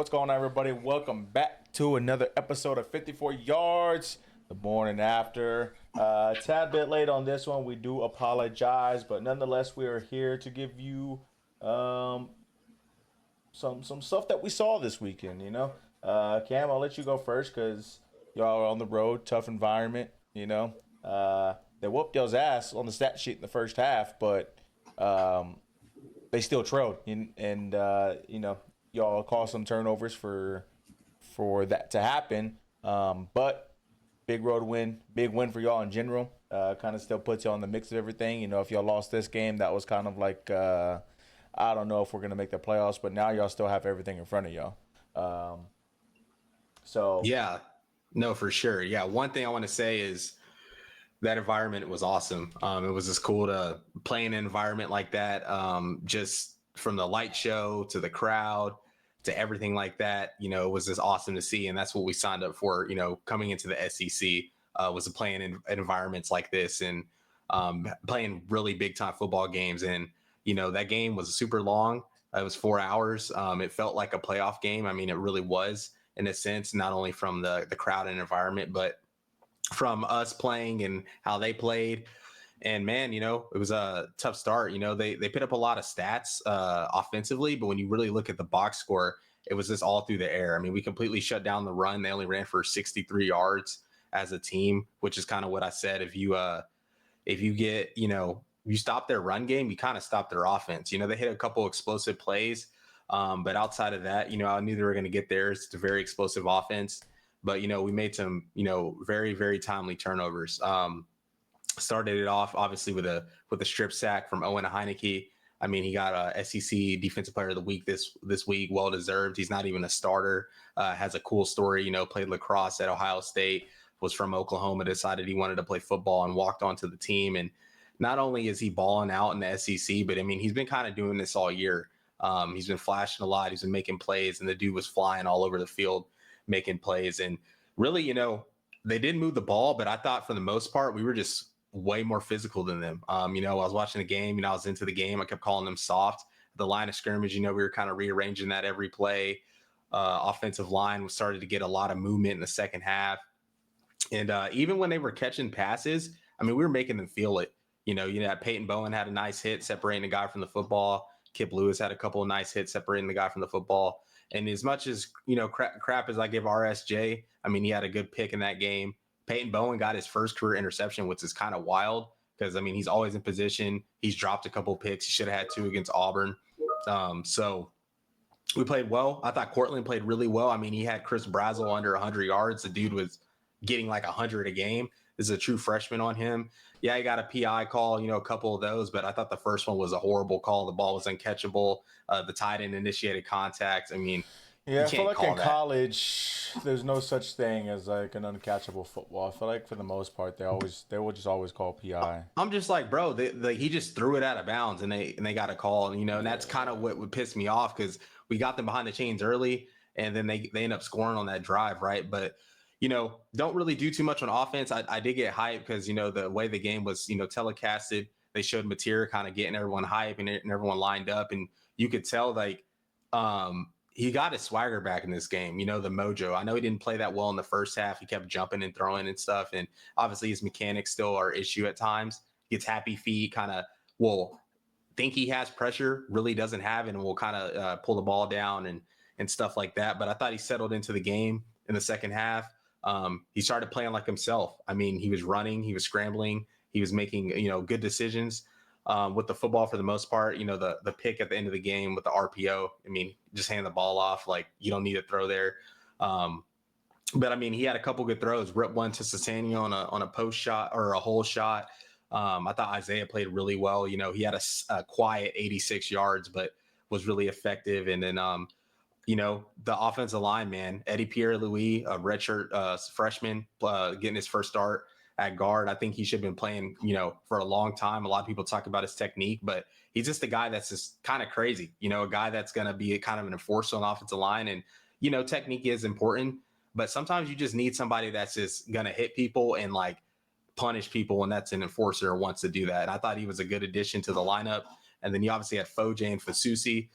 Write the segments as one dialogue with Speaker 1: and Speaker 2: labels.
Speaker 1: What's going on, everybody? Welcome back to another episode of 54 Yards, the morning after. Tad bit late on this one. We do apologize, but nonetheless, we are here to give you some stuff that we saw this weekend. Cam, I'll let you go first because y'all are on the road, tough environment. They whooped y'all's ass on the stat sheet in the first half, but they still trailed, and y'all caused some turnovers for that to happen. But big win for y'all in general. Kind of still puts you on the mix of everything. If y'all lost this game, that was kind of like I don't know if we're gonna make the playoffs, but now y'all still have everything in front of y'all. So
Speaker 2: Yeah, no, for sure. Yeah, one thing I want to say is that environment was awesome. It was just cool to play in an environment like that. Just from the light show to the crowd to everything like that, it was just awesome to see. And that's what we signed up for, coming into the SEC, was to play in environments like this and playing really big time football games. And, that game was super long. It was 4 hours. It felt like a playoff game. I mean, it really was in a sense, not only from the crowd and environment, but from us playing and how they played. And man, it was a tough start. They put up a lot of stats offensively, but when you really look at the box score, it was just all through the air. I mean, we completely shut down the run. They only ran for 63 yards as a team, which is kind of what I said. If you get, you stop their run game, you kind of stop their offense. They hit a couple explosive plays. But outside of that, I knew they were going to get there. It's a very explosive offense. But, we made some, very, very timely turnovers. Started it off, obviously, with a strip sack from Owen Heineke. I mean, he got a SEC Defensive Player of the Week this week, well deserved. He's not even a starter. Has a cool story. Played lacrosse at Ohio State. Was from Oklahoma. Decided he wanted to play football and walked onto the team. And not only is he balling out in the SEC, but I mean, he's been kind of doing this all year. He's been flashing a lot. He's been making plays, and the dude was flying all over the field, making plays. And really, they didn't move the ball, but I thought for the most part, we were just way more physical than them. I was watching the game, I was into the game. I kept calling them soft. The line of scrimmage, we were kind of rearranging that every play. Offensive line started to get a lot of movement in the second half. And even when they were catching passes, I mean, we were making them feel it. Peyton Bowen had a nice hit separating the guy from the football. Kip Lewis had a couple of nice hits separating the guy from the football. And as much as, crap as I give RSJ, I mean, he had a good pick in that game. Peyton Bowen got his first career interception, which is kind of wild because, I mean, he's always in position. He's dropped a couple of picks. He should have had 2 against Auburn. So we played well. I thought Cortland played really well. I mean, he had Chris Brazel under 100 yards. The dude was getting like 100 a game. This is a true freshman on him. Yeah, he got a PI call, a couple of those, but I thought the first one was a horrible call. The ball was uncatchable. The tight end initiated contact. I mean,
Speaker 1: yeah, I feel like in college, there's no such thing as like an uncatchable football. I feel like for the most part, they will just always call PI.
Speaker 2: I'm just like, bro, he just threw it out of bounds and they got a call, and that's kind of what would piss me off because we got them behind the chains early and then they end up scoring on that drive, right? But don't really do too much on offense. I did get hyped because, the way the game was, telecasted, they showed material kind of getting everyone hype and everyone lined up. And you could tell he got his swagger back in this game, the mojo. I know he didn't play that well in the first half. He kept jumping and throwing and stuff. And obviously his mechanics still are issue at times. Gets happy feet, kind of will think he has pressure, really doesn't have it, and will kind of pull the ball down and stuff like that. But I thought he settled into the game in the second half. He started playing like himself. I mean, he was running, he was scrambling, he was making, good decisions with the football for the most part. The pick at the end of the game with the RPO, I mean, just hand the ball off. Like, you don't need to throw there. But I mean, he had a couple good throws, ripped one to Sasania on a post shot or a hole shot. I thought Isaiah played really well. He had a quiet 86 yards, but was really effective. And then, the offensive line, man, Eddie Pierre-Louis, a redshirt freshman, getting his first start at guard. I think he should have been playing, for a long time. A lot of people talk about his technique, but he's just a guy that's just kind of crazy, a guy that's going to be kind of an enforcer on offensive line. And, technique is important, but sometimes you just need somebody that's just going to hit people and like punish people. And that's an enforcer who wants to do that. And I thought he was a good addition to the lineup. And then you obviously had Foje and Fasusi,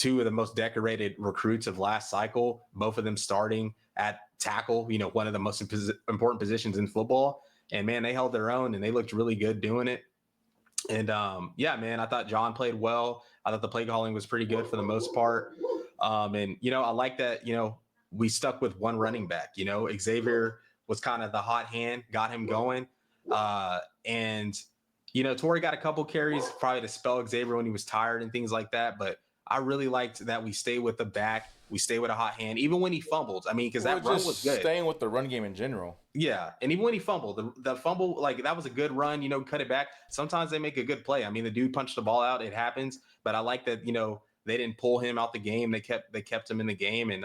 Speaker 2: two of the most decorated recruits of last cycle, both of them starting at tackle, one of the most important positions in football. And man, they held their own and they looked really good doing it. And yeah, man, I thought John played well. I thought the play calling was pretty good for the most part. And I like that, we stuck with one running back. Xavier was kind of the hot hand, got him going. And Torrey got a couple carries probably to spell Xavier when he was tired and things like that. But I really liked that we stay with the back. We stay with a hot hand, even when he fumbled. I mean, because that run was good.
Speaker 1: Staying with the run game in general.
Speaker 2: Yeah, and even when he fumbled, the fumble, like that was a good run, cut it back. Sometimes they make a good play. I mean, the dude punched the ball out. It happens. But I like that, they didn't pull him out the game. They kept him in the game. And,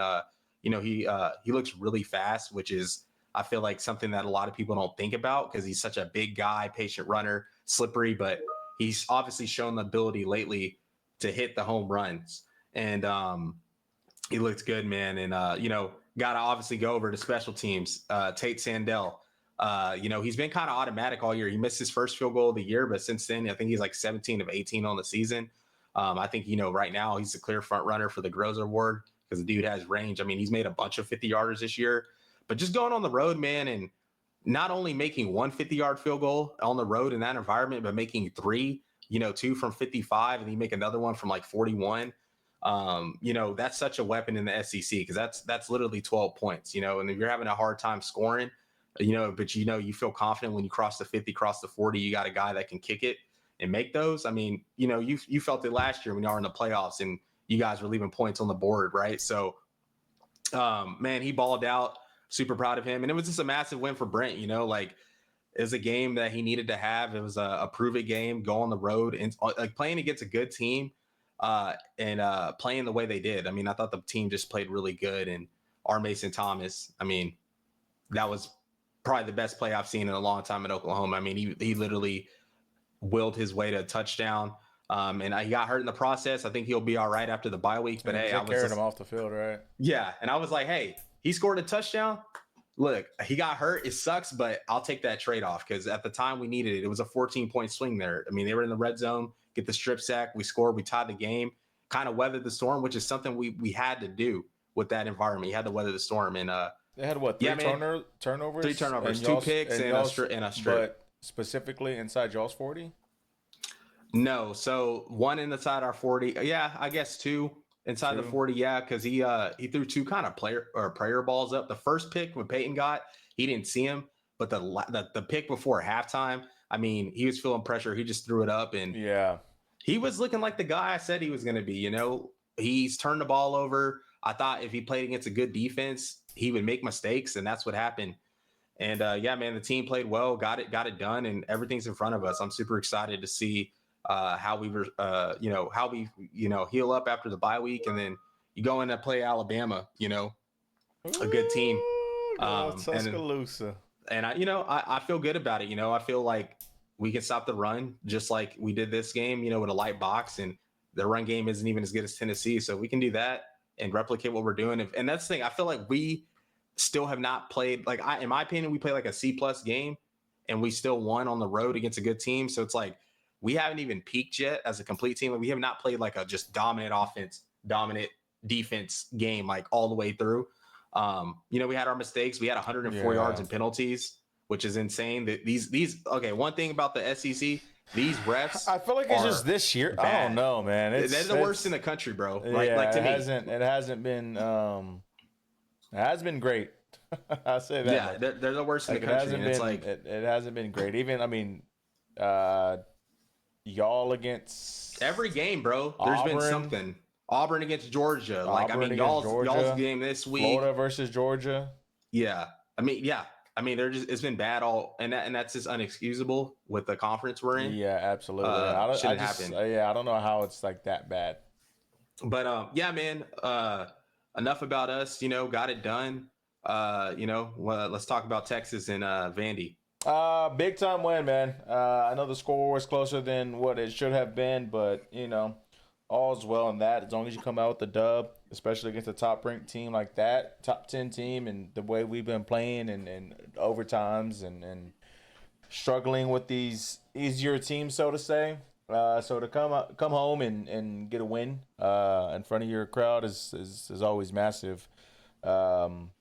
Speaker 2: he looks really fast, which is, I feel like something that a lot of people don't think about because he's such a big guy, patient runner, slippery, but he's obviously shown the ability lately to hit the home runs. And he looked good, man. And, got to obviously go over to special teams. Tate Sandell, he's been kind of automatic all year. He missed his first field goal of the year, but since then, I think he's like 17 of 18 on the season. I think, right now he's the clear front runner for the Groza Award because the dude has range. I mean, he's made a bunch of 50-yarders this year, but just going on the road, man, and not only making one 50-yard field goal on the road in that environment, but making three, two from 55, and you make another one from like 41. That's such a weapon in the SEC because that's literally 12 points, and if you're having a hard time scoring, but you feel confident when you cross the 50, cross the 40, you got a guy that can kick it and make those. I mean, you felt it last year when you were in the playoffs and you guys were leaving points on the board, right? So, man, he balled out. Super proud of him. And it was just a massive win for Brent, like it was a game that he needed to have. It was a prove it game, go on the road and like playing against a good team and playing the way they did. I mean, I thought the team just played really good. And R. Mason Thomas, I mean, that was probably the best play I've seen in a long time in Oklahoma. I mean, he literally willed his way to a touchdown. And he got hurt in the process. I think he'll be all right after the bye week. But hey, I was
Speaker 1: carried him off the field, right?
Speaker 2: Yeah, and I was like, hey, he scored a touchdown. Look, he got hurt. It sucks, but I'll take that trade-off because at the time we needed it. It was a 14-point swing there. I mean, they were in the red zone, get the strip sack. We scored. We tied the game, kind of weathered the storm, which is something we had to do with that environment. You had to weather the storm. And
Speaker 1: they had what, turnovers?
Speaker 2: 3 turnovers, 2 picks, and a strip.
Speaker 1: But specifically inside y'all's 40?
Speaker 2: No, so 1 inside our 40. Yeah, I guess 2. Inside the 40, yeah, because he threw 2 kind of prayer balls up. The first pick when Peyton got, he didn't see him, but the pick before halftime, I mean, he was feeling pressure. He just threw it up, and
Speaker 1: yeah,
Speaker 2: he was looking like the guy I said he was going to be. He's turned the ball over. I thought if he played against a good defense, he would make mistakes, and that's what happened. And yeah, man, the team played well, got it done, and everything's in front of us. I'm super excited to see how we heal up after the bye week, and then you go in to play Alabama, a good team.
Speaker 1: Tuscaloosa.
Speaker 2: And I feel good about it. I feel like we can stop the run just like we did this game, with a light box, and the run game isn't even as good as Tennessee. So we can do that and replicate what we're doing. And that's the thing. I feel like we still have not played, in my opinion, we played like a C+ game and we still won on the road against a good team. So it's like, we haven't even peaked yet as a complete team. Like, we have not played like a just dominant offense, dominant defense game, like all the way through. We had our mistakes. We had 104 yards and penalties, which is insane. That these okay. One thing about the SEC, these refs,
Speaker 1: I feel like it's just this year.
Speaker 2: Bad.
Speaker 1: I don't know, man.
Speaker 2: They're the worst in the country, bro. Right?
Speaker 1: Yeah,
Speaker 2: like to me,
Speaker 1: it hasn't been. It has been great. I say that.
Speaker 2: Yeah, they're the worst in the country. And it's like
Speaker 1: it hasn't been great. Even y'all against
Speaker 2: every game, bro. There's been something. Auburn against Georgia. Y'all's game this week.
Speaker 1: Florida versus Georgia.
Speaker 2: Yeah. They're just, it's been bad and that's just unexcusable with the conference we're in.
Speaker 1: Yeah, absolutely.
Speaker 2: Shouldn't happen.
Speaker 1: I don't know how it's like that bad.
Speaker 2: But yeah, man. Enough about us. Got it done. Let's talk about Texas and Vandy.
Speaker 1: Big time win, man. I know the score was closer than what it should have been, but all's well in that. As long as you come out with the dub, especially against a top-ranked team like that, top 10 team, and the way we've been playing and overtimes and struggling with these easier teams, so to say. So to come home and get a win in front of your crowd is always massive. Um,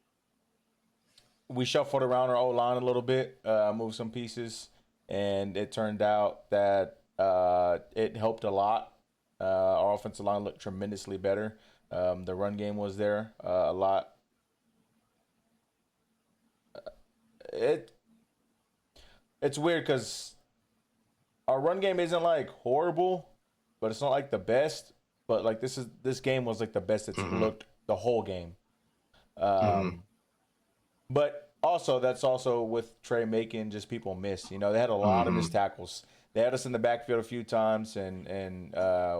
Speaker 1: we shuffled around our old line a little bit, moved some pieces, and it turned out that it helped a lot. Our offensive line looked tremendously better. The run game was there a lot. It it's weird because our run game isn't like horrible, but it's not like the best. But like this game was like the best it's
Speaker 2: Mm-hmm.
Speaker 1: looked the whole game.
Speaker 2: Mm-hmm.
Speaker 1: Um, But also, that's also with Trey making just people miss. You know, they had a lot of missed tackles. They had us in the backfield a few times, and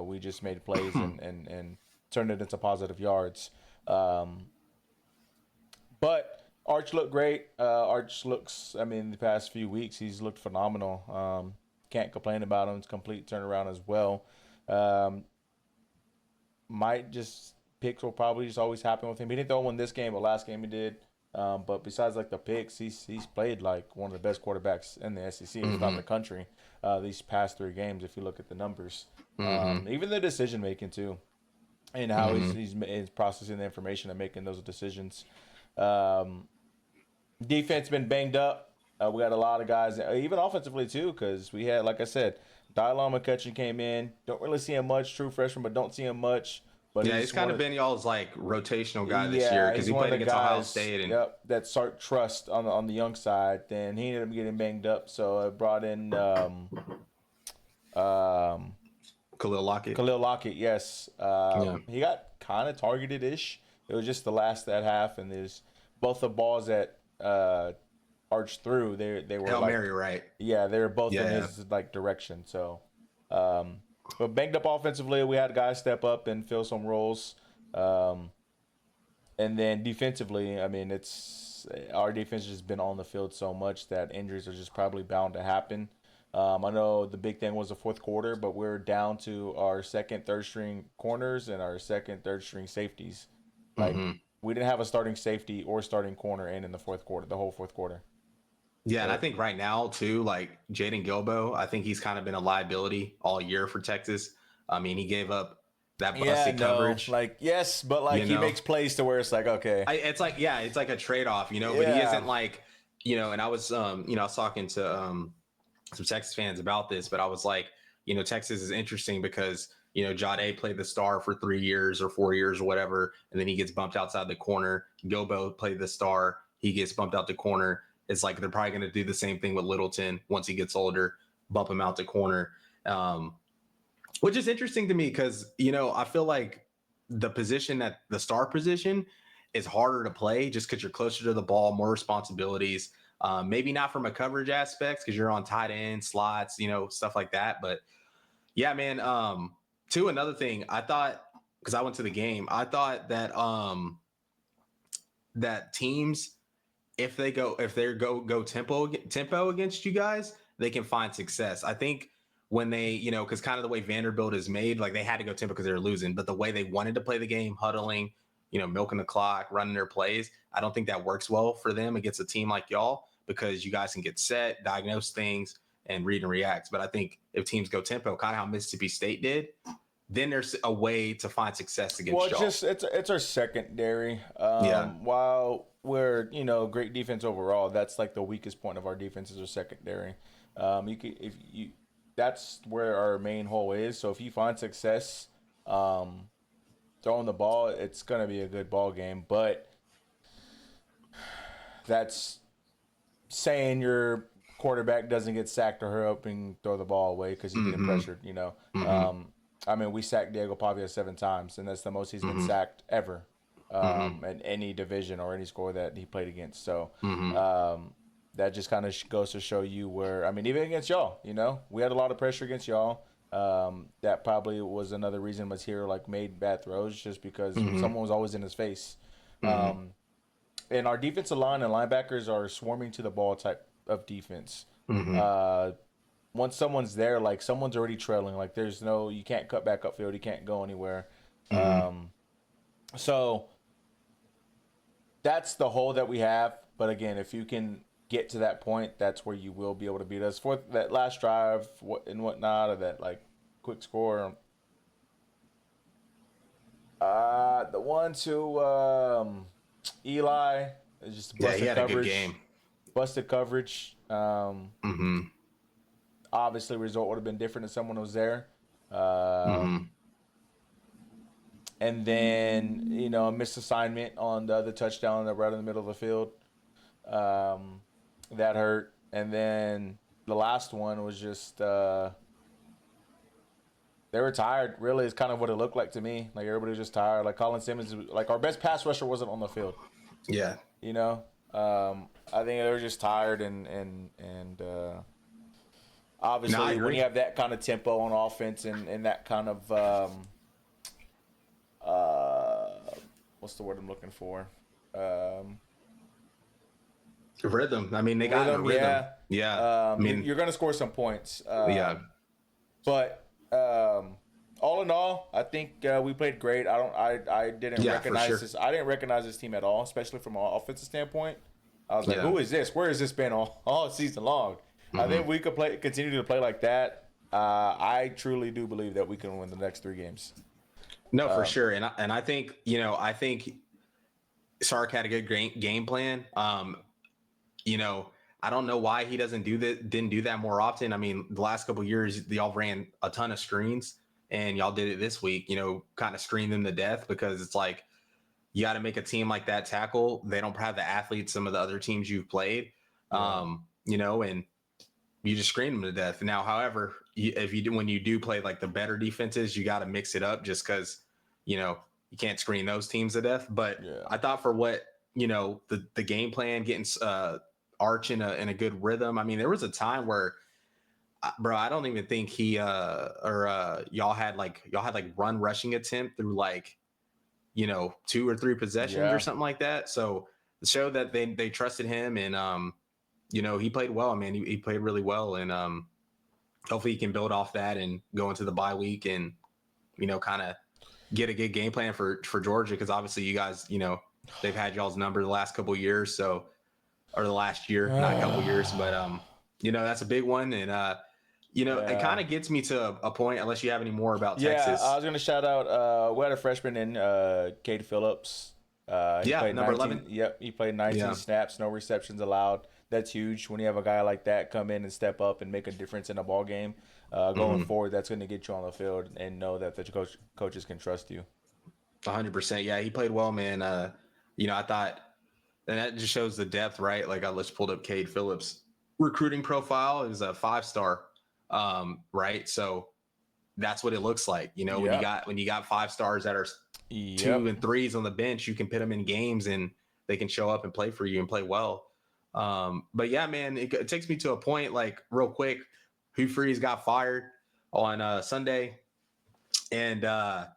Speaker 1: we just made plays
Speaker 2: Mm-hmm.
Speaker 1: and turned it into positive yards. Um, but Arch looked great. Arch looks, I mean, the past few weeks, he's looked phenomenal. Can't complain about him. It's complete turnaround as well. Um, might just picks will probably just always happen with him. He didn't throw one this game, but last game he did. But besides like the picks, he's played like one of the best quarterbacks in the SEC, if not
Speaker 2: Mm-hmm.
Speaker 1: the country. These past 3 games, if you look at the numbers,
Speaker 2: Mm-hmm.
Speaker 1: even the decision making too, and how
Speaker 2: Mm-hmm.
Speaker 1: he's processing the information and making those decisions. Um, Defense been banged up. We got a lot of guys, even offensively too, because we had, like I said, Dylan McCutcheon came in. Don't really see him much, true freshman, but don't see him much. But
Speaker 2: Yeah, he's
Speaker 1: he's
Speaker 2: kind
Speaker 1: one
Speaker 2: of
Speaker 1: of,
Speaker 2: been y'all's like rotational guy this year
Speaker 1: yeah,
Speaker 2: because
Speaker 1: he's
Speaker 2: he
Speaker 1: one of
Speaker 2: played
Speaker 1: the
Speaker 2: against Ohio
Speaker 1: guys,
Speaker 2: State and
Speaker 1: yep, that start trust on the young side. Then he ended up getting banged up, so I brought in um,
Speaker 2: Khalil Lockett.
Speaker 1: Khalil Lockett. Yes,
Speaker 2: Yeah.
Speaker 1: he got kind of targeted ish. It was just the last that half, and there's both the balls that Arch threw. They were
Speaker 2: Hail
Speaker 1: like,
Speaker 2: Mary, right?
Speaker 1: yeah, they were both in
Speaker 2: Yeah.
Speaker 1: his like direction. So, um, but banged up offensively, we had guys step up and fill some roles. Um, and then defensively, I mean, it's our defense has just been on the field so much that injuries are just probably bound to happen. I know the big thing was the fourth quarter, but we're down to our second, third string corners and our second, third string safeties. Like
Speaker 2: Hmm.
Speaker 1: we didn't have a starting safety or starting corner in the fourth quarter, the whole fourth quarter.
Speaker 2: Yeah, and I
Speaker 1: So
Speaker 2: think right now too, like Jaden Gilbo, I think he's kind of been a liability all year for Texas. I mean, he gave up that
Speaker 1: yeah,
Speaker 2: busted
Speaker 1: no,
Speaker 2: coverage,
Speaker 1: like yes, but like
Speaker 2: you
Speaker 1: he
Speaker 2: know.
Speaker 1: makes plays to where it's like okay,
Speaker 2: It's like yeah, it's like a trade off, but he
Speaker 1: yeah,
Speaker 2: isn't like, and I was I was talking to some Texas fans about this, but I was like, Texas is interesting because Jade played the star for 3 years or 4 years or whatever, and then he gets bumped outside the corner. Gobo played the star, he gets bumped out the corner. It's like they're probably going to do the same thing with Littleton once he gets older, bump him out the corner, um, which is interesting to me because I feel like the position that the star position is harder to play just because you're closer to the ball, more responsibilities. Maybe not from a coverage aspects because you're on tight end slots, stuff like that. But yeah, man. Too, another thing I thought, because I went to the game, I thought that teams, if they go tempo against you guys, they can find success. I think when they, because kind of the way Vanderbilt is made, like they had to go tempo because they were losing, but the way they wanted to play the game, huddling, milking the clock, running their plays, I don't think that works well for them against a team like y'all because you guys can get set, diagnose things, and read and react. But I think if teams go tempo, kind of how Mississippi State did, then there's a way to find success
Speaker 1: well,
Speaker 2: against y'all.
Speaker 1: it's our secondary.
Speaker 2: Yeah.
Speaker 1: While we're great defense overall, that's like the weakest point of our defense is our secondary. You can if you that's where our main hole is. So if you find success, um, throwing the ball, it's gonna be a good ball game. But that's saying your quarterback doesn't get sacked or hurry up and throw the ball away because he's getting
Speaker 2: Mm-hmm.
Speaker 1: pressured.
Speaker 2: Mm-hmm.
Speaker 1: I mean, we sacked Diego Pavia 7 times, and that's the most he's been
Speaker 2: Mm-hmm.
Speaker 1: sacked ever
Speaker 2: Mm-hmm.
Speaker 1: in any division or any score that he played against. So
Speaker 2: Mm-hmm.
Speaker 1: that just kind of goes to show you where, I mean, even against y'all, we had a lot of pressure against y'all. That probably was another reason Masiro like made bad throws just because
Speaker 2: Mm-hmm.
Speaker 1: someone was always in his face.
Speaker 2: Mm-hmm.
Speaker 1: Um, and our defensive line and linebackers are swarming to the ball type of defense.
Speaker 2: Mm-hmm.
Speaker 1: Uh, Once someone's there, like someone's already trailing. Like there's no, you can't cut back upfield, you can't go anywhere.
Speaker 2: Mm-hmm.
Speaker 1: So that's the hole that we have. But again, if you can get to that point, that's where you will be able to beat us. For that last drive and whatnot, or that like quick score. The one to Eli is just
Speaker 2: Yeah, he
Speaker 1: busted
Speaker 2: had a good game.
Speaker 1: coverage. Busted coverage.
Speaker 2: Mm-hmm.
Speaker 1: Obviously, result would have been different if someone was there. Um, And then, a missed assignment on the other touchdown right in the middle of the field. That hurt. And then the last one was just they were tired. Really, is kind of what it looked like to me. Like everybody was just tired. Like Colin Simmons, like our best pass rusher wasn't on the field.
Speaker 2: Yeah.
Speaker 1: You know, I think they were just tired and obviously
Speaker 2: No, I
Speaker 1: when
Speaker 2: agree.
Speaker 1: you have that kind of tempo on offense and that kind of what's the word I'm looking for?
Speaker 2: Rhythm. I mean, they got in a
Speaker 1: Rhythm,
Speaker 2: rhythm.
Speaker 1: yeah.
Speaker 2: Yeah. I mean,
Speaker 1: You're going to score some points.
Speaker 2: yeah.
Speaker 1: But all in all, I think we played great. I didn't
Speaker 2: Yeah, for
Speaker 1: recognize
Speaker 2: sure.
Speaker 1: this. I didn't recognize this team at all, especially from an offensive standpoint. I was like,
Speaker 2: Yeah.
Speaker 1: who is this? Where has this been all season long? I think we could continue to play like that. I truly do believe that we can win the next 3 games.
Speaker 2: No, for sure. And I think, I think Sark had a good game plan. I don't know why he didn't do that more often. I mean, the last couple of years, y'all ran a ton of screens and y'all did it this week, kind of screen them to death because it's like, you got to make a team like that tackle. They don't have the athletes, some of the other teams you've played, and you just screen them to death. Now, however, when you do play like the better defenses, you got to mix it up just because, you can't screen those teams to death. But I thought for what, the game plan, getting Arch in a good rhythm. I mean, there was a time where, bro, I don't even think y'all had like run rushing attempt through like, 2 or 3 possessions or something like that. So it showed that they trusted him and, he played well. I mean, he played really well and hopefully he can build off that and go into the bye week and, kind of get a good game plan for Georgia. Cause obviously you guys, they've had y'all's number the last couple of years. So, or the last year, not a couple of years, but that's a big one. And, it kind of gets me to a point, unless you have any more about Texas.
Speaker 1: I was going to shout out, we had a freshman in Cade Phillips. He played
Speaker 2: number
Speaker 1: 19,
Speaker 2: 11.
Speaker 1: Yep, he played 19 snaps, no receptions allowed. That's huge when you have a guy like that come in and step up and make a difference in a ball game. Going forward, that's going to get you on the field and know that the coaches can trust you.
Speaker 2: 100%. Yeah, he played well, man. I thought, and that just shows the depth, right? Like I just pulled up Cade Phillips' recruiting profile. It was a 5-star, right? So that's what it looks like. When you got 5 stars that are 2 and 3s on the bench, you can put them in games and they can show up and play for you and play well. But yeah, man, it takes me to a point, like real quick. Hugh Freeze got fired on Sunday, and kind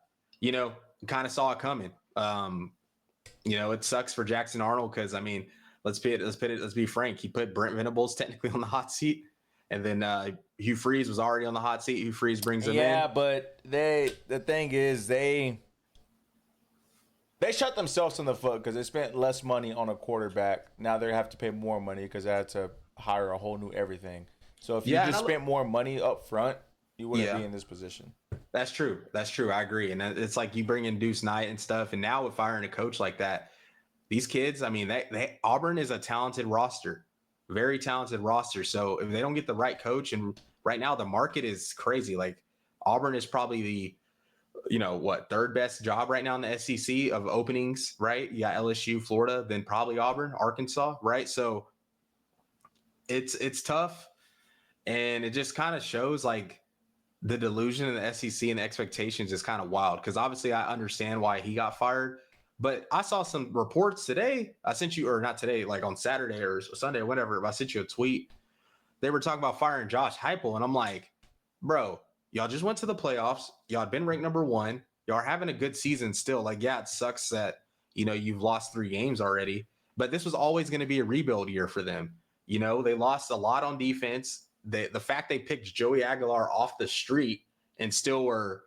Speaker 2: of saw it coming. It sucks for Jackson Arnold because I mean, let's be frank. He put Brent Venables technically on the hot seat, and then Hugh Freeze was already on the hot seat. Hugh Freeze brings him in.
Speaker 1: Yeah, but the thing is they shot themselves in the foot because they spent less money on a quarterback. Now they have to pay more money because they had to hire a whole new everything. So if you just spent more money up front, you wouldn't be in this position.
Speaker 2: That's true. I agree. And it's like you bring in Deuce Knight and stuff. And now with firing a coach like that, these kids, I mean, Auburn is a talented roster, very talented roster. So if they don't get the right coach, and right now the market is crazy. Like Auburn is probably the, 3rd best job right now in the SEC of openings, right? You got LSU, Florida, then probably Auburn, Arkansas, right? So it's tough. And it just kind of shows like the delusion in the SEC and the expectations is kind of wild. Cause obviously I understand why he got fired, but I saw some reports today. I sent you, or not today, like on Saturday or Sunday or whatever, I sent you a tweet. They were talking about firing Josh Heupel. And I'm like, bro, y'all just went to the playoffs. Y'all had been ranked number 1. Y'all are having a good season still. Like, yeah, it sucks that, you've lost 3 games already, but this was always going to be a rebuild year for them. They lost a lot on defense. The fact they picked Joey Aguilar off the street and still are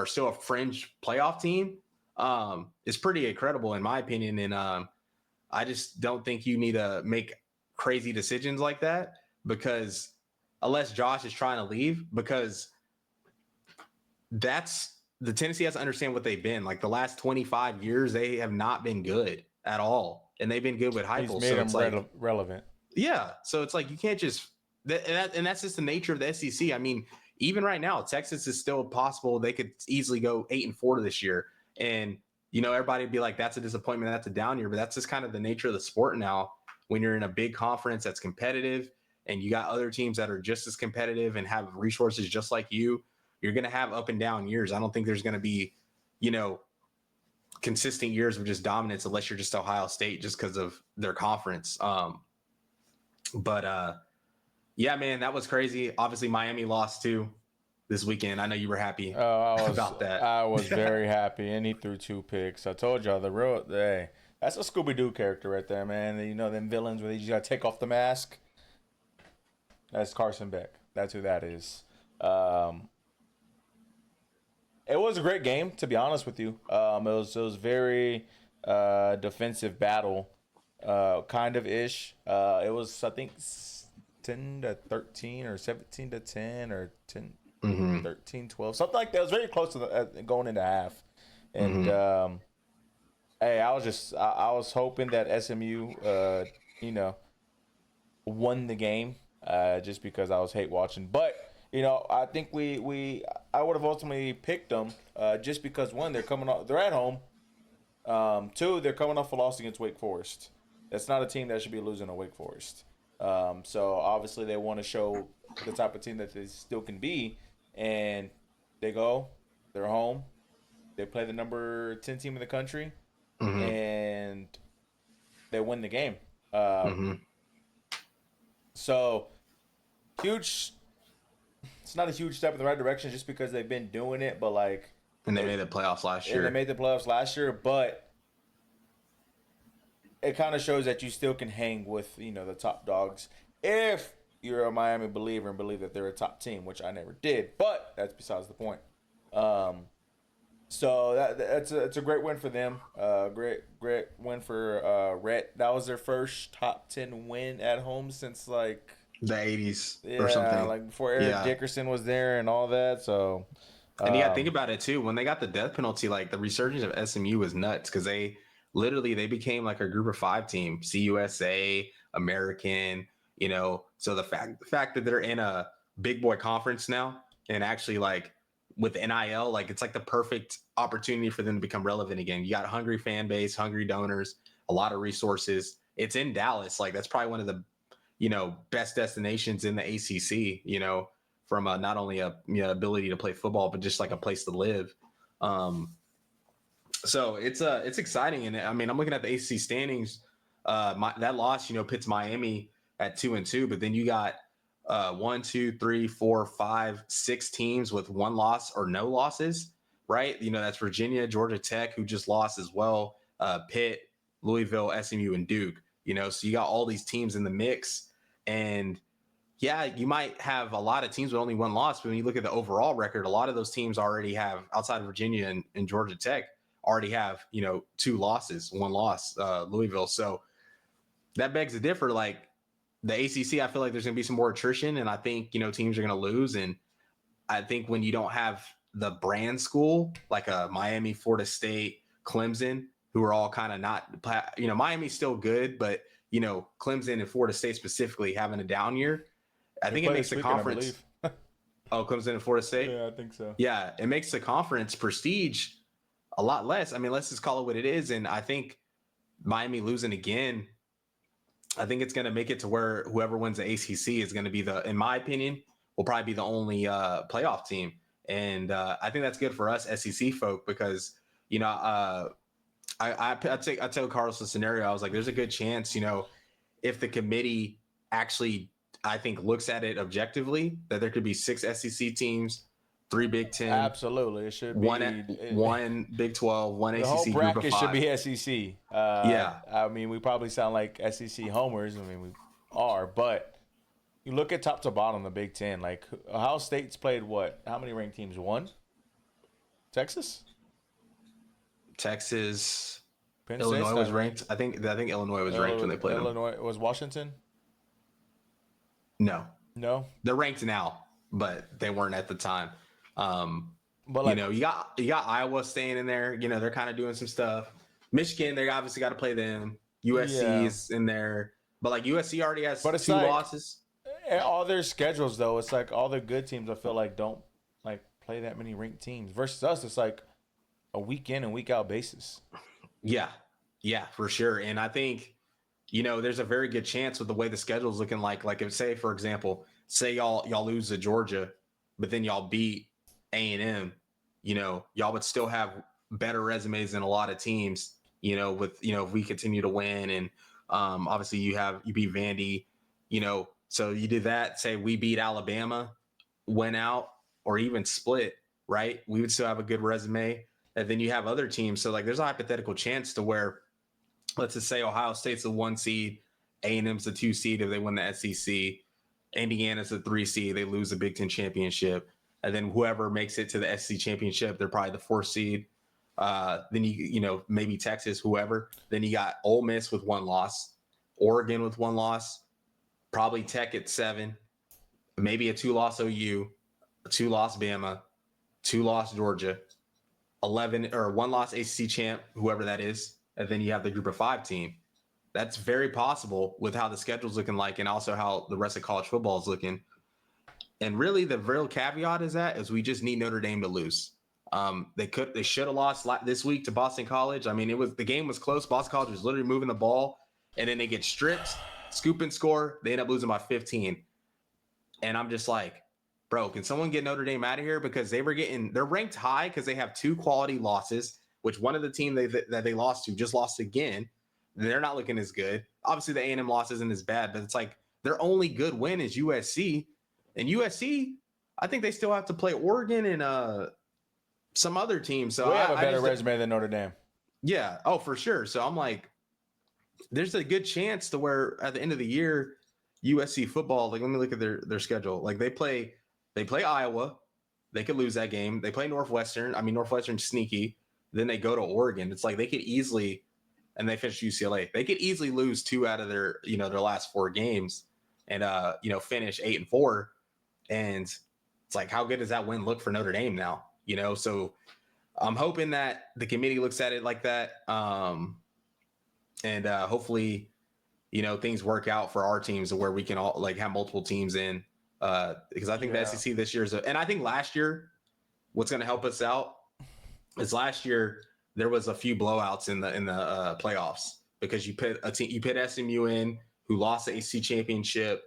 Speaker 2: still a fringe playoff team is pretty incredible in my opinion. And I just don't think you need to make crazy decisions like that, because unless Josh is trying to leave, because that's the Tennessee has to understand what they've been. Like the last 25 years, they have not been good at all. And they've been good with
Speaker 1: He's
Speaker 2: Heupel.
Speaker 1: made
Speaker 2: So
Speaker 1: him
Speaker 2: it's like,
Speaker 1: relevant.
Speaker 2: yeah. So it's like, you can't just, and that's just the nature of the SEC. I mean, even right now, Texas is still possible. They could easily go 8-4 this year. And, everybody would be like, that's a disappointment. That's a down year, but that's just kind of the nature of the sport now. When you're in a big conference that's competitive and you got other teams that are just as competitive and have resources just like you're going to have up and down years. I don't think there's going to be, consistent years of just dominance unless you're just Ohio State just because of their conference. But yeah, man, that was crazy. Obviously, Miami lost too this weekend. I know you were happy about that.
Speaker 1: I was very happy, and he threw 2 picks. I told y'all the road. Hey, that's a Scooby-Doo character right there, man. Them villains where you just got to take off the mask. That's Carson Beck. That's who that is. It was a great game, to be honest with you. It was very defensive battle, kind of ish. It was, I think, 10-13 or 17-10 or 13-12, something like that. It was very close to going into half. And hey, I was hoping that SMU, won the game, just because I was hate watching, but. I think I would have ultimately picked them just because, one, they're at home. 2, they're coming off a loss against Wake Forest. That's not a team that should be losing to Wake Forest. So obviously they want to show the type of team that they still can be, and they're home. They play the number 10 team in the country, and they win the game. So huge. It's not a huge step in the right direction just because they've been doing it, but
Speaker 2: and they made the playoffs last year.
Speaker 1: But it kind of shows that you still can hang with, the top dogs if you're a Miami believer and believe that they're a top team, which I never did, but that's besides the point. So it's a great win for them. Great win for Rhett. That was their first top 10 win at home since the
Speaker 2: 80s or something.
Speaker 1: Like before Eric Dickerson was there and all that. So,
Speaker 2: and you got to think about it too. When they got the death penalty, the resurgence of SMU was nuts because they became like a group of 5 team, CUSA, American, so the fact that they're in a big boy conference now and actually with NIL, it's the perfect opportunity for them to become relevant again. You got a hungry fan base, hungry donors, a lot of resources. It's in Dallas. That's probably one of the best destinations in the ACC, from not only a ability to play football, but just a place to live. So it's exciting. And I mean, I'm looking at the ACC standings. That loss, pits Miami at 2-2, but then you got 1, 2, 3, 4, 5, 6 teams with 1 loss or no losses, right? That's Virginia, Georgia Tech, who just lost as well. Pitt, Louisville, SMU, and Duke. So you got all these teams in the mix, and yeah, you might have a lot of teams with only 1 loss, but when you look at the overall record, a lot of those teams already have, outside of Virginia and Georgia Tech, already have 2 losses, 1 loss, Louisville. So that begs to differ. The ACC, I feel like there's going to be some more attrition, and I think teams are going to lose. And I think when you don't have the brand school like a Miami, Florida State, Clemson, who are all kind of not, Miami's still good, but Clemson and Florida State specifically having a down year, I think it makes the conference. Oh, Clemson and Florida State?
Speaker 1: Yeah, I think so.
Speaker 2: Yeah, it makes the conference prestige a lot less. I mean, let's just call it what it is. And I think Miami losing again, I think it's going to make it to where whoever wins the ACC is going to be in my opinion, will probably be the only playoff team. And I think that's good for us SEC folk because, I tell Carlos the scenario. I was like, there's a good chance, if the committee actually, I think, looks at it objectively, that there could be 6 SEC teams, 3 Big Ten.
Speaker 1: Absolutely, it should be
Speaker 2: one Big 12, one
Speaker 1: the
Speaker 2: ACC
Speaker 1: whole
Speaker 2: group
Speaker 1: bracket
Speaker 2: of 5.
Speaker 1: should be SEC.
Speaker 2: Yeah,
Speaker 1: I mean, we probably sound like SEC homers. I mean, we are, but you look at top to bottom the Big Ten. Ohio State's played what? How many ranked teams? 1. Texas.
Speaker 2: Penn Illinois was ranked. I think Illinois was ranked when they played
Speaker 1: Illinois. Was Washington?
Speaker 2: No.
Speaker 1: No.
Speaker 2: They're ranked now, but they weren't at the time.
Speaker 1: But
Speaker 2: You
Speaker 1: like,
Speaker 2: know, you got Iowa staying in there. You know, they're kind of doing some stuff. Michigan, they obviously got to play them. USC
Speaker 1: yeah.
Speaker 2: is in there, but like USC already has
Speaker 1: But it's
Speaker 2: 2
Speaker 1: like
Speaker 2: losses.
Speaker 1: all their schedules though. It's like all the good teams. I feel like don't like play that many ranked teams. Versus us, it's like a week in and week out basis.
Speaker 2: Yeah, yeah, for sure. And I think, you know, there's a very good chance with the way the schedule is looking like if say, for example, say y'all lose to Georgia, but then y'all beat A&M, you know, y'all would still have better resumes than a lot of teams, you know, with, you know, if we continue to win and obviously you beat Vandy, you know, so you did that, say we beat Alabama, went out or even split, right? We would still have a good resume. And then you have other teams. So like there's a hypothetical chance to where let's just say Ohio State's the 1 seed, A&M's the 2 seed if they win the SEC, Indiana's the 3 seed, they lose the Big Ten championship, and then whoever makes it to the SEC championship, they're probably the 4th seed. Then you know maybe Texas, whoever. Then you got Ole Miss with 1 loss, Oregon with 1 loss, probably Tech at 7, maybe a 2-loss OU, a 2-loss Bama, 2-loss Georgia, 11 or 1-loss ACC champ, whoever that is, and then you have the group of 5 team. That's very possible with how the schedule's looking like and also how the rest of college football is looking. And really the real caveat is we just need Notre Dame to lose. They should have lost this week to Boston College. I mean, the game was close. Boston College was literally moving the ball and then they get stripped, scoop and score. They end up losing by 15. And I'm just like, bro, can someone get Notre Dame out of here? Because they're ranked high because they have 2 quality losses, which one of the team that they lost to just lost again. They're not looking as good. Obviously, the A&M loss isn't as bad, but it's like their only good win is USC. And USC, I think they still have to play Oregon and some other team. So
Speaker 1: We have a better resume than Notre Dame.
Speaker 2: Yeah. Oh, for sure. So I'm like, there's a good chance to where at the end of the year, USC football, like let me look at their schedule. Like they play Iowa. They could lose that game. They play Northwestern. I mean, Northwestern's sneaky. Then they go to Oregon. It's like they could easily, and they finish UCLA. They could easily lose 2 out of their last 4 games and finish 8-4. And it's like, how good does that win look for Notre Dame now? You know, so I'm hoping that the committee looks at it like that. And hopefully, things work out for our teams where we can all like have multiple teams in. Because I think the SEC this year and I think last year, what's going to help us out is last year there was a few blowouts in the playoffs because you put SMU in who lost the ACC championship.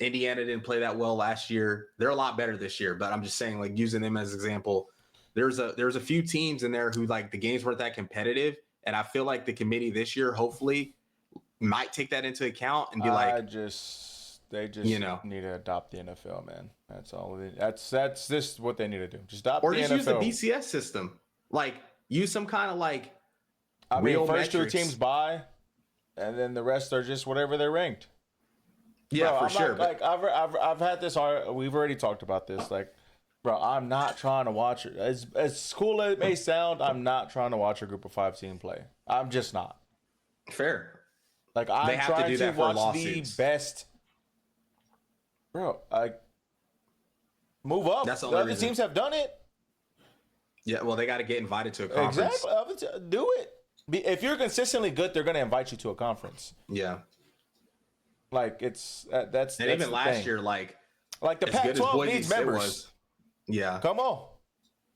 Speaker 2: Indiana didn't play that well last year. They're a lot better this year, but I'm just saying, like using them as an example, there's a few teams in there who like the games weren't that competitive, and I feel like the committee this year hopefully might take that into account and be like,
Speaker 1: they just need to adopt the NFL, man. That's all. That's just what they need to do. Just adopt
Speaker 2: or
Speaker 1: the
Speaker 2: just
Speaker 1: NFL.
Speaker 2: use the BCS system, like use some kind of like.
Speaker 1: I mean, first metrics. 2 teams bye, and then the rest are just whatever they're ranked.
Speaker 2: Yeah, bro, for sure.
Speaker 1: I've had this. We've already talked about this. Like, bro, I'm not trying to watch it. As cool as it may sound, I'm not trying to watch a group of 5 team play. I'm just not.
Speaker 2: Fair.
Speaker 1: Like I'm trying to watch the best. Bro, move up.
Speaker 2: That's the
Speaker 1: other teams have done it.
Speaker 2: Yeah, well, they got to get invited to a conference.
Speaker 1: Exactly. Do it. If you're consistently good, they're going to invite you to a conference.
Speaker 2: Yeah.
Speaker 1: Like that's
Speaker 2: and even last year, like
Speaker 1: the Pac-12 needs members.
Speaker 2: Yeah,
Speaker 1: come on.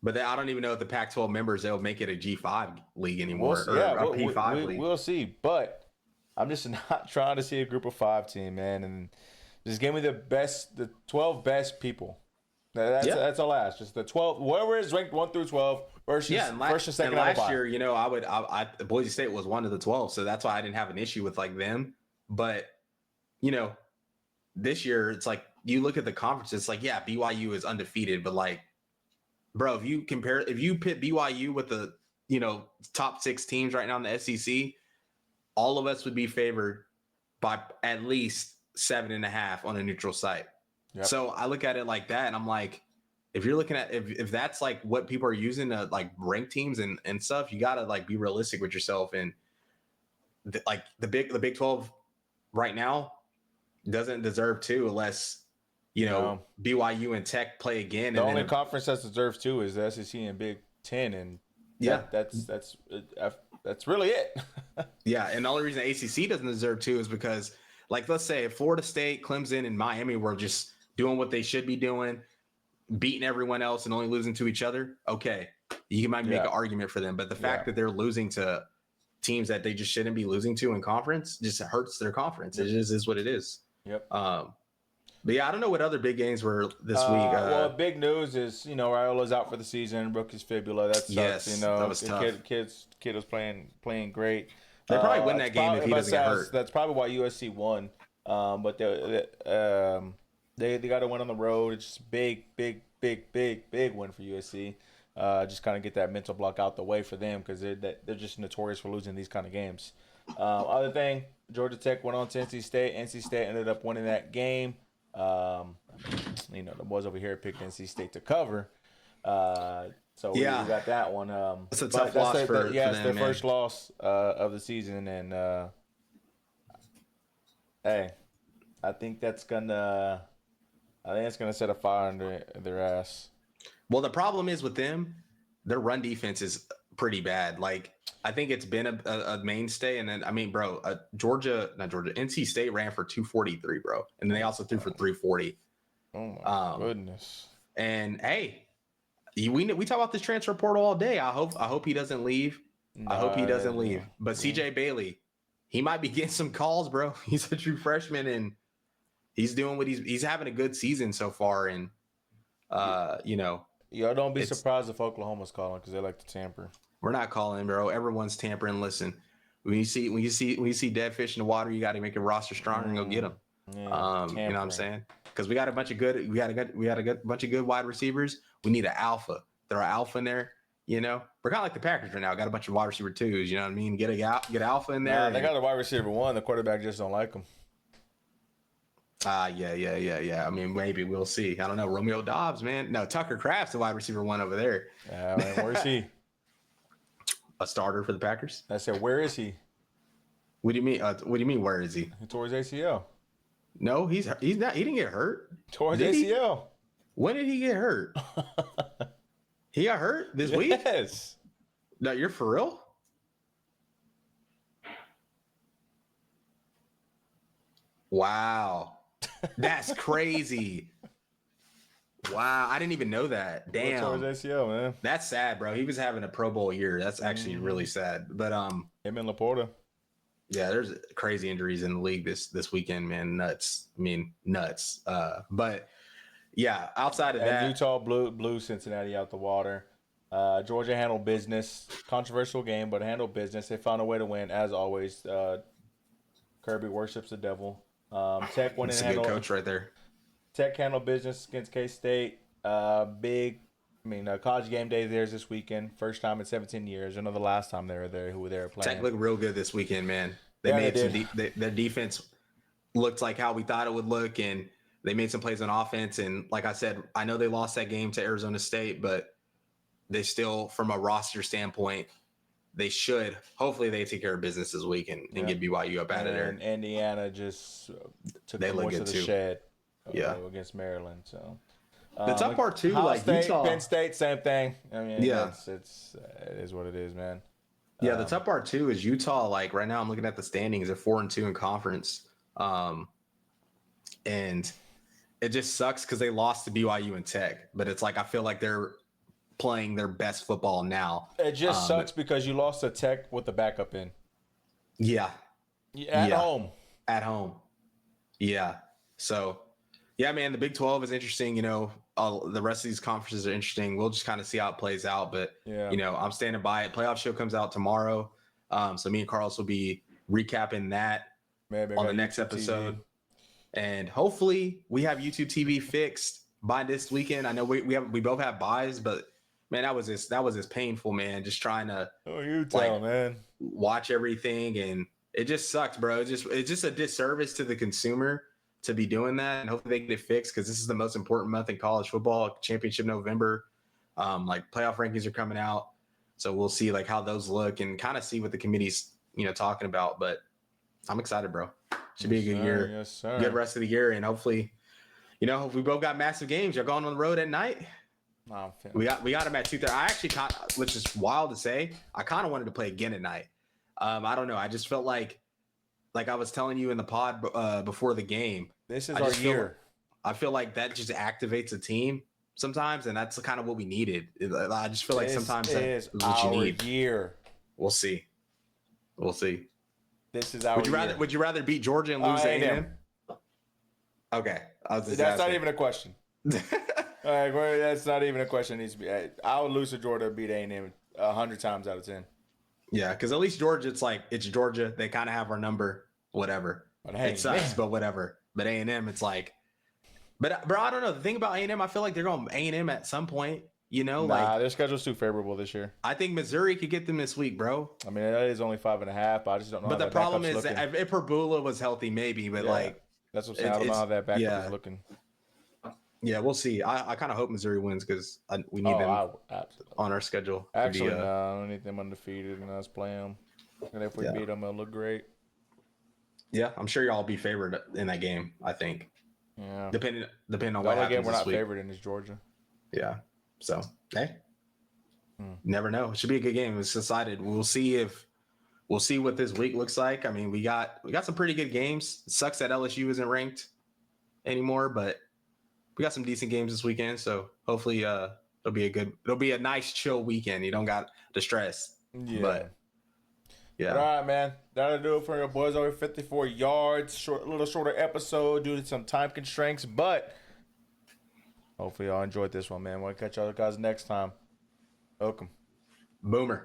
Speaker 2: But I don't even know if the Pac-12 members they'll make it a G5 league anymore
Speaker 1: or a
Speaker 2: P5 league.
Speaker 1: We'll see. But I'm just not trying to see a group of 5 team, man, and just give me the 12 best people. That's all I ask. Just the 12, whoever is ranked 1 through 12 versus first and second.
Speaker 2: And last year, Boise State was 1 to the 12, so that's why I didn't have an issue with like them, but. This year it's like you look at the conference, it's like, yeah, BYU is undefeated, but like, bro, if you pit BYU with the, top 6 teams right now in the SEC, all of us would be favored by at least 7.5 on a neutral site. Yep. So I look at it like that and I'm like, if you're looking at, if that's like what people are using to like rank teams and stuff, you got to like be realistic with yourself. And the Big 12 right now doesn't deserve to unless
Speaker 1: No.
Speaker 2: BYU and Tech play again.
Speaker 1: The
Speaker 2: And
Speaker 1: only
Speaker 2: then
Speaker 1: conference that deserves two is the SEC and Big Ten, and that's really it.
Speaker 2: Yeah, and the only reason ACC doesn't deserve two is because, like, let's say if Florida State, Clemson, and Miami were just doing what they should be doing, beating everyone else and only losing to each other, okay, you might make an argument for them. But the fact that they're losing to teams that they just shouldn't be losing to in conference just hurts their conference. It just is what it is.
Speaker 1: Yep.
Speaker 2: But yeah, I don't know what other big games were this week.
Speaker 1: Well, big news is Raiola's out for the season, broke his fibula. That sucks.
Speaker 2: Yes, that was tough.
Speaker 1: Kid was playing great.
Speaker 2: They probably win that game if he doesn't get hurt.
Speaker 1: That's probably why USC won. But they got to win on the road. It's just big win for USC. Just kind of get that mental block out the way for them because they're just notorious for losing these kind of games. Other thing, Georgia Tech went on to NC State. NC State ended up winning that game. The boys over here picked NC State to cover. So we got that one.
Speaker 2: It's a tough loss for them,
Speaker 1: it's their first loss of the season, and hey, I think it's gonna set a fire under their ass.
Speaker 2: Well, the problem is with them, their run defense is pretty bad. Like, I think it's been a mainstay. And then, I mean, bro, NC State ran for 243, bro. And then they also threw for 340.
Speaker 1: Oh, my goodness.
Speaker 2: And, hey, we talk about this transfer portal all day. I hope he doesn't leave. I hope he doesn't leave. But CJ Bailey, he might be getting some calls, bro. He's a true freshman, and he's doing what he's having a good season so far. And,
Speaker 1: Y'all don't be surprised if Oklahoma's calling because they like to tamper.
Speaker 2: We're not calling, bro. Everyone's tampering. Listen, when you see dead fish in the water, you got to make your roster stronger and go get them.
Speaker 1: Yeah,
Speaker 2: you know what I'm saying? Because we got a bunch of good bunch of good wide receivers. We need an alpha. There are alpha in there. We're kind of like the Packers right now. Got a bunch of wide receiver twos. You know what I mean? Get alpha in there.
Speaker 1: They got a wide receiver one. The quarterback just don't like him.
Speaker 2: Yeah. I mean, maybe we'll see. I don't know. Romeo Dobbs, man. No, Tucker Kraft's the wide receiver one over there.
Speaker 1: Yeah, man, where's he?
Speaker 2: A starter for the Packers?
Speaker 1: I said, where is he?
Speaker 2: What do you mean? Where is he?
Speaker 1: He tore his ACL.
Speaker 2: No, he's not. He didn't get hurt.
Speaker 1: Tore his ACL.
Speaker 2: When did he get hurt? He got hurt this week?
Speaker 1: Yes.
Speaker 2: No, you're for real? Wow. That's crazy. Wow, I didn't even know that. Damn.
Speaker 1: Tore his ACL, man.
Speaker 2: That's sad, bro. He was having a Pro Bowl year. That's actually really sad. But
Speaker 1: him and Laporta.
Speaker 2: Yeah, there's crazy injuries in the league this weekend, man. Nuts. I mean, nuts. But yeah, outside of that,
Speaker 1: Utah blew Cincinnati out the water. Georgia handled business. Controversial game, but handled business. They found a way to win, as always. Kirby worships the devil. Tech went and handled.
Speaker 2: Good coach right there.
Speaker 1: Tech handled business against K-State. College game day theirs this weekend. First time in 17 years. Another last time they were there. Who they were playing.
Speaker 2: Tech looked real good this weekend, man. Their defense looked like how we thought it would look, and they made some plays on offense. And like I said, I know they lost that game to Arizona State, but they still, from a roster standpoint, they should. Hopefully, they take care of business this week and get BYU up out of there.
Speaker 1: And Indiana just took
Speaker 2: they
Speaker 1: the voice of the shed. Against Maryland. So
Speaker 2: the tough part too,
Speaker 1: Ohio
Speaker 2: like
Speaker 1: State,
Speaker 2: Utah,
Speaker 1: Penn State, same thing. I mean,
Speaker 2: yeah,
Speaker 1: it is what it is, man.
Speaker 2: Yeah, the tough part too is Utah. Like right now, I'm looking at the standings. They're 4-2 in conference, and it just sucks because they lost to BYU and Tech. But it's like I feel like they're playing their best football now.
Speaker 1: It just sucks because you lost to Tech with the backup in.
Speaker 2: Yeah.
Speaker 1: At home.
Speaker 2: At home. Yeah. So. Yeah, man, the Big 12 is interesting. The rest of these conferences are interesting. We'll just kind of see how it plays out. But, I'm standing by it. Playoff show comes out tomorrow. So me and Carlos will be recapping that on the next episode. TV. And hopefully we have YouTube TV fixed by this weekend. I know we both have buys, but, man, that was just painful, man, just trying to
Speaker 1: man,
Speaker 2: watch everything. And it just sucks, bro. It's just a disservice to the consumer to be doing that, and hopefully they get it fixed because this is the most important month in college football. Championship November, playoff rankings are coming out, so we'll see like how those look and kind of see what the committee's talking about. But I'm excited, bro. Should be a good year,
Speaker 1: yes, sir.
Speaker 2: Good rest of the year, and hopefully, You know, we both got massive games. You're going on the road at night.
Speaker 1: Nah,
Speaker 2: We got them at 2:30. I actually which is wild to say, I kind of wanted to play again at night. I don't know. I just felt like I was telling you in the pod before the game.
Speaker 1: This is our year.
Speaker 2: I feel like that just activates a team sometimes, and that's kind of what we needed. I just feel like sometimes that is what you need.
Speaker 1: Year.
Speaker 2: We'll see.
Speaker 1: This is our year.
Speaker 2: Would you rather beat Georgia and lose to A&M? Okay,
Speaker 1: that's not even a question. All right, that's not even a question. It needs to be. I would lose to Georgia, beat A&M 100 times out of 10.
Speaker 2: Yeah, because at least Georgia, it's Georgia. They kind of have our number. Whatever. It sucks, but whatever. But A&M, it's like. But bro, I don't know. The thing about A&M, I feel like they're going A&M at some point. You know,
Speaker 1: their schedule's too favorable this year.
Speaker 2: I think Missouri could get them this week, bro.
Speaker 1: I mean, that is only 5.5. But I just don't know.
Speaker 2: But the problem is, if Perbula was healthy, maybe. But
Speaker 1: that's what I'm saying. I don't know how that backup is looking.
Speaker 2: Yeah, we'll see. I kind of hope Missouri wins because we need them on our schedule.
Speaker 1: Actually, no, I don't need them undefeated and us play them. And if we beat them, it'll look great.
Speaker 2: Yeah, I'm sure y'all will be favored in that game, I think.
Speaker 1: Yeah.
Speaker 2: Depending on what happens
Speaker 1: the only game we're not
Speaker 2: week.
Speaker 1: favored in is Georgia.
Speaker 2: Yeah. So, hey. Never know. It should be a good game. It's decided. We'll see what this week looks like. I mean, we got some pretty good games. It sucks that LSU isn't ranked anymore, but we got some decent games this weekend. So hopefully it'll be a nice chill weekend. You don't got the stress.
Speaker 1: Yeah.
Speaker 2: But yeah.
Speaker 1: But all right, man. That'll do it for your boys over 54 yards. Little shorter episode due to some time constraints, but hopefully y'all enjoyed this one, man. We'll catch y'all guys next time. Welcome.
Speaker 2: Boomer.